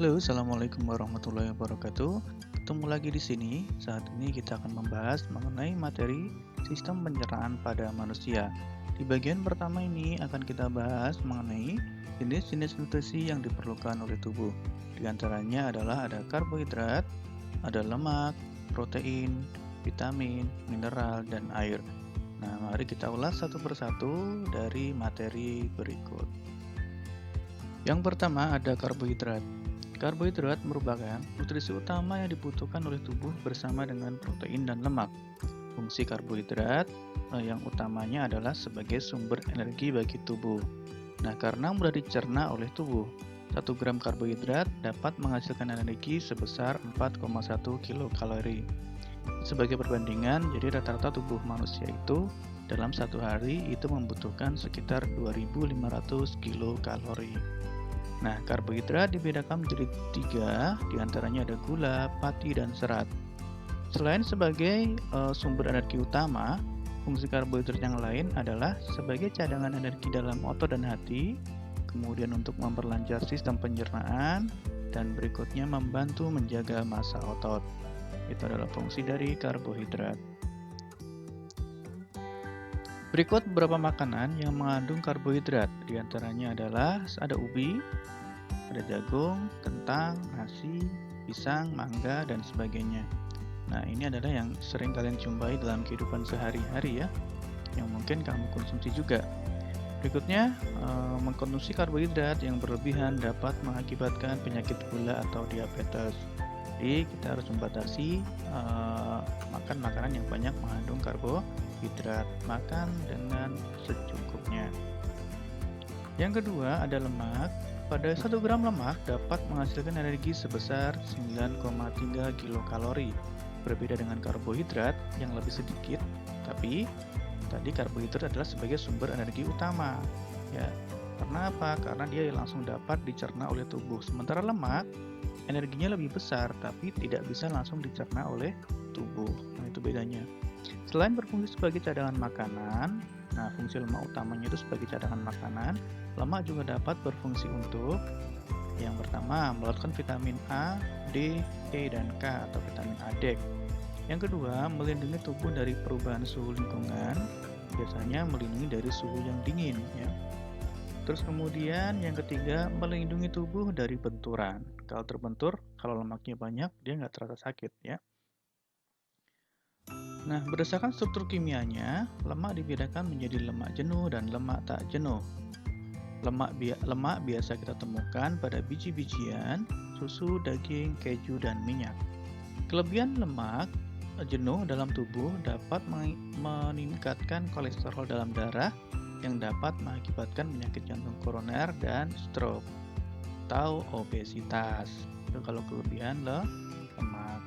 Halo, assalamualaikum warahmatullahi wabarakatuh. Ketemu lagi di sini. Saat ini kita akan membahas mengenai materi sistem pencernaan pada manusia. Di bagian pertama ini akan kita bahas mengenai jenis-jenis nutrisi yang diperlukan oleh tubuh. Di antaranya adalah ada karbohidrat, ada lemak, protein, vitamin, mineral, dan air. Nah, mari kita ulas satu persatu dari materi berikut. Yang pertama ada karbohidrat. Karbohidrat merupakan nutrisi utama yang dibutuhkan oleh tubuh bersama dengan protein dan lemak. Fungsi karbohidrat yang utamanya adalah sebagai sumber energi bagi tubuh. Nah, karena mudah dicerna oleh tubuh, 1 gram karbohidrat dapat menghasilkan energi sebesar 4,1 kilokalori. Sebagai perbandingan, jadi rata-rata tubuh manusia itu dalam satu hari itu membutuhkan sekitar 2.500 kilokalori. Nah, karbohidrat dibedakan menjadi 3, diantaranya ada gula, pati, dan serat. Selain sebagai sumber energi utama, fungsi karbohidrat yang lain adalah sebagai cadangan energi dalam otot dan hati, kemudian untuk memperlancar sistem pencernaan, dan berikutnya membantu menjaga massa otot. Itu adalah fungsi dari karbohidrat. Berikut beberapa makanan yang mengandung karbohidrat, diantaranya adalah ada ubi, ada jagung, kentang, nasi, pisang, mangga, dan sebagainya. Nah, ini adalah yang sering kalian jumpai dalam kehidupan sehari-hari ya, yang mungkin kamu konsumsi juga. Berikutnya, mengkonsumsi karbohidrat yang berlebihan dapat mengakibatkan penyakit gula atau diabetes. Jadi, kita harus membatasi makan makanan yang banyak mengandung karbohidrat. Makan dengan secukupnya. Yang kedua, ada lemak. Pada 1 gram lemak dapat menghasilkan energi sebesar 9,3 kilokalori. Berbeda dengan karbohidrat yang lebih sedikit, tapi tadi karbohidrat adalah sebagai sumber energi utama. Ya, karena apa? Karena dia langsung dapat dicerna oleh tubuh. Sementara lemak energinya lebih besar, tapi tidak bisa langsung dicerna oleh tubuh. Nah, itu bedanya. Selain berfungsi sebagai cadangan makanan, nah fungsi lemak utamanya itu sebagai cadangan makanan, lemak juga dapat berfungsi untuk yang pertama, melakukan vitamin A, D, E, dan K atau vitamin A, D. Yang kedua, melindungi tubuh dari perubahan suhu lingkungan, biasanya melindungi dari suhu yang dingin ya. Terus kemudian yang ketiga, melindungi tubuh dari benturan. Kalau terbentur, kalau lemaknya banyak, dia nggak terasa sakit ya. Nah, berdasarkan struktur kimianya, lemak dibedakan menjadi lemak jenuh dan lemak tak jenuh. Lemak biasa kita temukan pada biji-bijian, susu, daging, keju, dan minyak. Kelebihan lemak jenuh dalam tubuh dapat meningkatkan kolesterol dalam darah yang dapat mengakibatkan penyakit jantung koroner dan stroke atau obesitas. Itu kalau kelebihan lemak.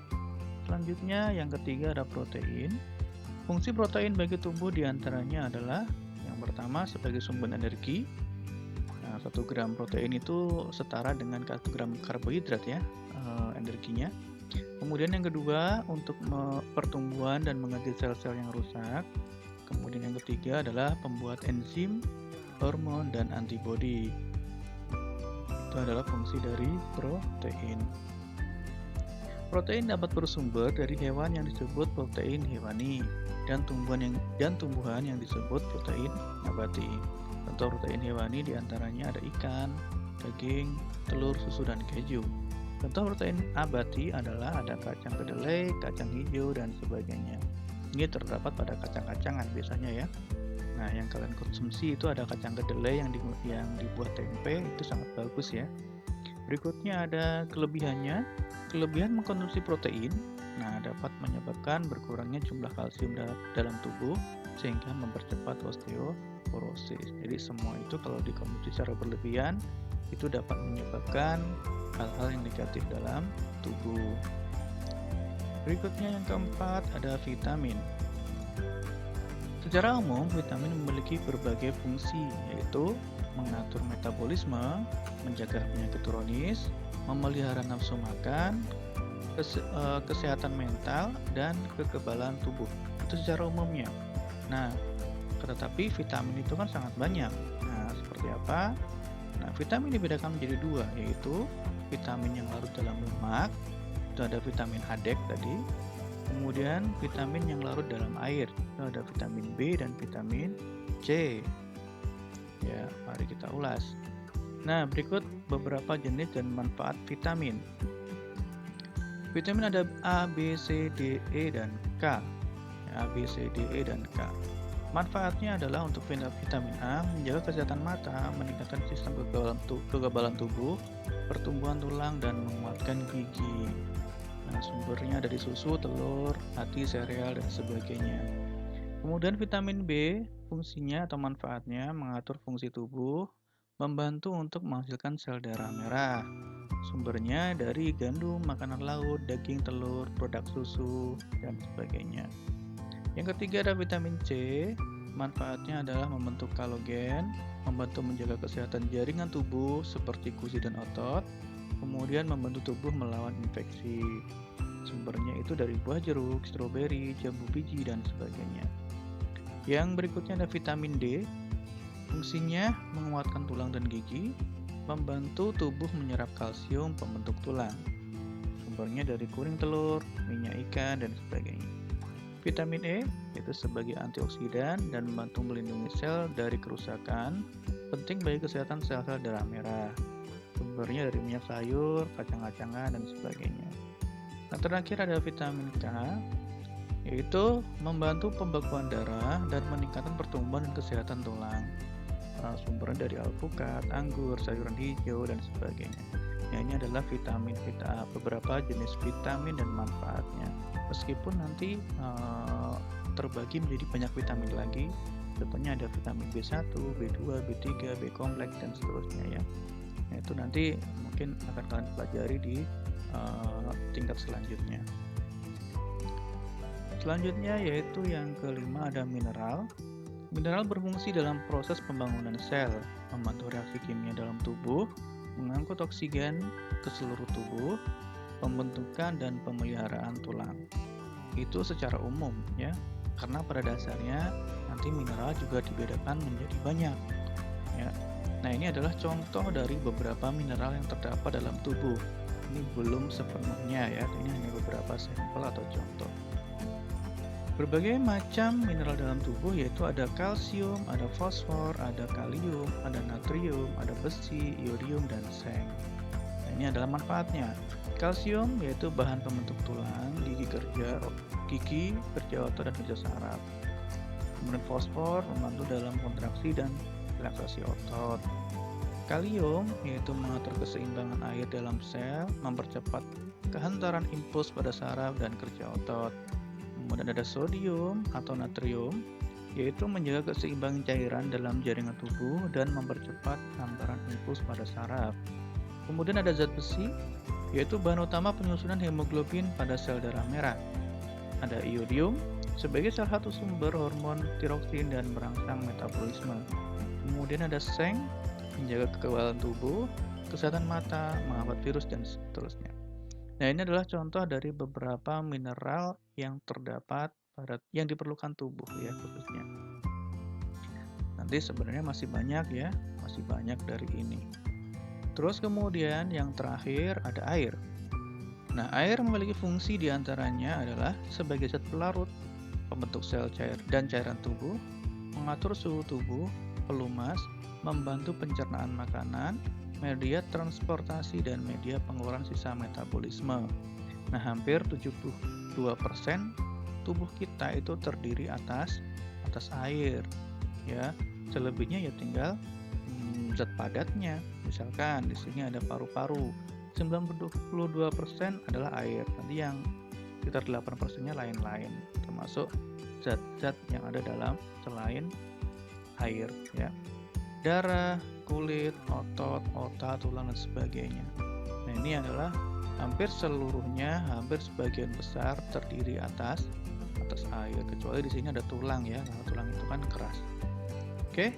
Selanjutnya yang ketiga ada protein. Fungsi protein bagi tubuh diantaranya adalah yang pertama sebagai sumber energi. Nah, 1 gram protein itu setara dengan 1 gram karbohidrat ya energinya. Kemudian yang kedua untuk pertumbuhan dan mengganti sel-sel yang rusak. Kemudian yang ketiga adalah pembuat enzim, hormon, dan antibodi. Itu adalah fungsi dari protein. Protein dapat bersumber dari hewan yang disebut protein hewani dan tumbuhan yang disebut protein nabati. Contoh protein hewani diantaranya ada ikan, daging, telur, susu, dan keju. Contoh protein nabati adalah ada kacang kedelai, kacang hijau, dan sebagainya. Ini terdapat pada kacang-kacangan biasanya ya. Nah, yang kalian konsumsi itu ada kacang kedelai yang dibuat tempe, itu sangat bagus ya. Berikutnya ada kelebihannya. Kelebihan mengkonsumsi protein, nah dapat menyebabkan berkurangnya jumlah kalsium dalam tubuh sehingga mempercepat osteoporosis. Jadi semua itu kalau dikonsumsi secara berlebihan itu dapat menyebabkan hal-hal yang negatif dalam tubuh. Berikutnya yang keempat ada vitamin. Secara umum, vitamin memiliki berbagai fungsi, yaitu mengatur metabolisme, menjaga penyakit kronis, memelihara nafsu makan, kesehatan mental, dan kekebalan tubuh. Itu secara umumnya. Nah, tetapi vitamin itu kan sangat banyak. Nah, seperti apa? Nah, vitamin dibedakan menjadi 2, yaitu vitamin yang larut dalam lemak, itu ada vitamin A-DEK tadi. Kemudian vitamin yang larut dalam air, itu ada vitamin B dan vitamin C. Ya, mari kita ulas. Nah, berikut beberapa jenis dan manfaat vitamin. Vitamin ada A, B, C, D, E, dan K. A, B, C, D, E, dan K. Manfaatnya adalah untuk vitamin A menjaga kesehatan mata, meningkatkan sistem kekebalan tubuh, pertumbuhan tulang, dan menguatkan gigi. Nah, sumbernya dari susu, telur, hati, sereal, dan sebagainya. Kemudian vitamin B, fungsinya atau manfaatnya mengatur fungsi tubuh, membantu untuk menghasilkan sel darah merah. Sumbernya dari gandum, makanan laut, daging, telur, produk susu, dan sebagainya. Yang ketiga ada vitamin C, manfaatnya adalah membentuk kolagen, membantu menjaga kesehatan jaringan tubuh seperti gusi dan otot, kemudian membantu tubuh melawan infeksi. Sumbernya itu dari buah jeruk, stroberi, jambu biji, dan sebagainya. Yang berikutnya ada vitamin D, fungsinya menguatkan tulang dan gigi, membantu tubuh menyerap kalsium pembentuk tulang. Sumbernya dari kuning telur, minyak ikan, dan sebagainya. Vitamin E itu sebagai antioksidan dan membantu melindungi sel dari kerusakan, penting bagi kesehatan sel-sel darah merah. Sumbernya dari minyak sayur, kacang-kacangan, dan sebagainya. Nah, terakhir ada vitamin K, yaitu membantu pembekuan darah dan meningkatkan pertumbuhan dan kesehatan tulang. Sumbernya dari alpukat, anggur, sayuran hijau, dan sebagainya. Nah, ini adalah beberapa jenis vitamin dan manfaatnya. Meskipun nanti terbagi menjadi banyak vitamin lagi, contohnya ada vitamin B1, B2, B3, B kompleks, dan seterusnya ya. Nah, itu nanti mungkin akan kalian pelajari di tingkat selanjutnya. Selanjutnya yaitu yang kelima ada mineral. Mineral berfungsi dalam proses pembangunan sel, membantu reaksi kimia dalam tubuh, mengangkut oksigen ke seluruh tubuh, pembentukan dan pemeliharaan tulang. Itu secara umum ya, karena pada dasarnya nanti mineral juga dibedakan menjadi banyak ya. Nah, ini adalah contoh dari beberapa mineral yang terdapat dalam tubuh. Ini belum sepenuhnya ya, ini hanya beberapa sampel atau contoh. Berbagai macam mineral dalam tubuh yaitu ada kalsium, ada fosfor, ada kalium, ada natrium, ada besi, iodium, dan seng. Nah, ini adalah manfaatnya. Kalsium yaitu bahan pembentuk tulang, gigi kerja otot dan kerja saraf. Kemudian fosfor membantu dalam kontraksi dan relaksasi otot. Kalium yaitu mengatur keseimbangan air dalam sel, mempercepat kehantaran impuls pada saraf dan kerja otot. Kemudian ada sodium atau natrium, yaitu menjaga keseimbangan cairan dalam jaringan tubuh dan mempercepat hantaran impuls pada saraf. Kemudian ada zat besi, yaitu bahan utama penyusunan hemoglobin pada sel darah merah. Ada iodium, sebagai salah satu sumber hormon tiroksin dan merangsang metabolisme. Kemudian ada seng, menjaga kekebalan tubuh, kesehatan mata, menghambat virus, dan seterusnya. Nah, ini adalah contoh dari beberapa mineral yang terdapat yang diperlukan tubuh ya khususnya. Nanti sebenarnya masih banyak ya, masih banyak dari ini. Terus kemudian yang terakhir ada air. Nah, air memiliki fungsi diantaranya adalah sebagai zat pelarut, pembentuk sel cair dan cairan tubuh, mengatur suhu tubuh, pelumas, membantu pencernaan makanan, media transportasi, dan media pengeluaran sisa metabolisme. Nah, hampir 72% tubuh kita itu terdiri atas air ya. Selebihnya ya tinggal zat padatnya. Misalkan di sini ada paru-paru. 92% adalah air. Nanti yang sekitar 8%-nya lain-lain, termasuk zat-zat yang ada dalam selain air ya. Darah, kulit, otot, otak, tulang, dan sebagainya. Nah, ini adalah hampir seluruhnya, hampir sebagian besar terdiri atas air. Kecuali di sini ada tulang ya, karena tulang itu kan keras. Oke,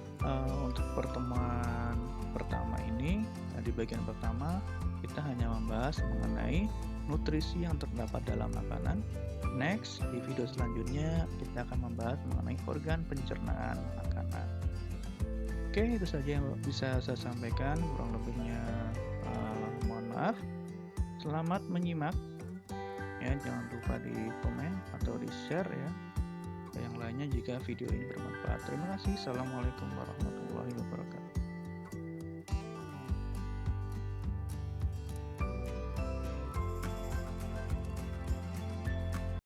untuk pertemuan pertama ini, di bagian pertama kita hanya membahas mengenai nutrisi yang terdapat dalam makanan. Next, di video selanjutnya kita akan membahas mengenai organ pencernaan makanan. Oke, itu saja yang bisa saya sampaikan. Kurang lebihnya mohon maaf. Selamat menyimak. Ya, jangan lupa di komen atau di share ya ke yang lainnya jika video ini bermanfaat. Terima kasih. Assalamualaikum warahmatullahi wabarakatuh.